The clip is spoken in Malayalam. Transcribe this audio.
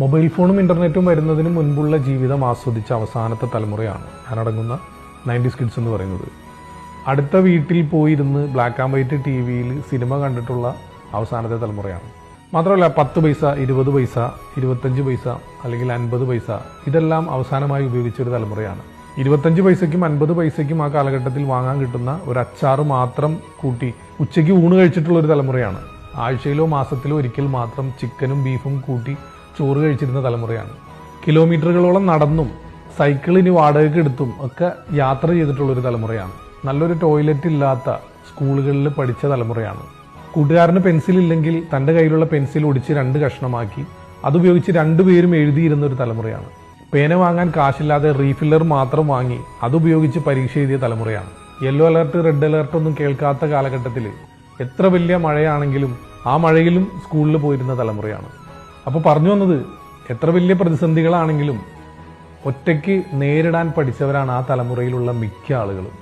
മൊബൈൽ ഫോണും ഇൻ്റർനെറ്റും വരുന്നതിന് മുൻപുള്ള ജീവിതം ആസ്വദിച്ച അവസാനത്തെ തലമുറയാണ് ഞാനടങ്ങുന്ന 90s കിഡ്സ് എന്ന് പറയുന്നത്. അടുത്ത വീട്ടിൽ പോയിരുന്ന് ബ്ലാക്ക് ആൻഡ് വൈറ്റ് TV-യിൽ സിനിമ കണ്ടിട്ടുള്ള അവസാനത്തെ തലമുറയാണ്. മാത്രമല്ല 10 പൈസ, 20 പൈസ, 25 പൈസ അല്ലെങ്കിൽ 50 പൈസ ഇതെല്ലാം അവസാനമായി ഉപയോഗിച്ചൊരു തലമുറയാണ്. 25 പൈസയ്ക്കും 50 പൈസയ്ക്കും ആ കാലഘട്ടത്തിൽ വാങ്ങാൻ കിട്ടുന്ന ഒരു അച്ചാറ് മാത്രം കൂട്ടി ഉച്ചയ്ക്ക് ഊണ് കഴിച്ചിട്ടുള്ള ഒരു തലമുറയാണ്. ആഴ്ചയിലോ മാസത്തിലോ ഒരിക്കൽ മാത്രം ചിക്കനും ബീഫും കൂട്ടി ചോറ് കഴിച്ചിരുന്ന തലമുറയാണ്. കിലോമീറ്ററുകളോളം നടന്നും സൈക്കിളിന് വാടകയ്ക്ക് എടുത്തും ഒക്കെ യാത്ര ചെയ്തിട്ടുള്ളൊരു തലമുറയാണ്. നല്ലൊരു ടോയ്ലറ്റ് ഇല്ലാത്ത സ്കൂളുകളിൽ പഠിച്ച തലമുറയാണ്. കൂട്ടുകാരന് പെൻസിൽ ഇല്ലെങ്കിൽ തൻ്റെ കയ്യിലുള്ള പെൻസിൽ ഒടിച്ച് 2 കഷ്ണമാക്കി അതുപയോഗിച്ച് 2 പേരും എഴുതിയിരുന്ന ഒരു തലമുറയാണ്. പേന വാങ്ങാൻ കാശില്ലാതെ റീഫില്ലർ മാത്രം വാങ്ങി അതുപയോഗിച്ച് പരീക്ഷ എഴുതിയ തലമുറയാണ്. യെല്ലോ അലർട്ട്, റെഡ് അലർട്ട് ഒന്നും കേൾക്കാത്ത കാലഘട്ടത്തിൽ എത്ര വലിയ മഴയാണെങ്കിലും ആ മഴയിലും സ്കൂളിൽ പോയിരുന്ന തലമുറയാണ്. അപ്പോൾ പറഞ്ഞു വന്നത്, എത്ര വലിയ പ്രതിസന്ധികളാണെങ്കിലും ഒറ്റയ്ക്ക് നേരിടാൻ പഠിച്ചവരാണ് ആ തലമുറയിലുള്ള മിക്ക ആളുകളും.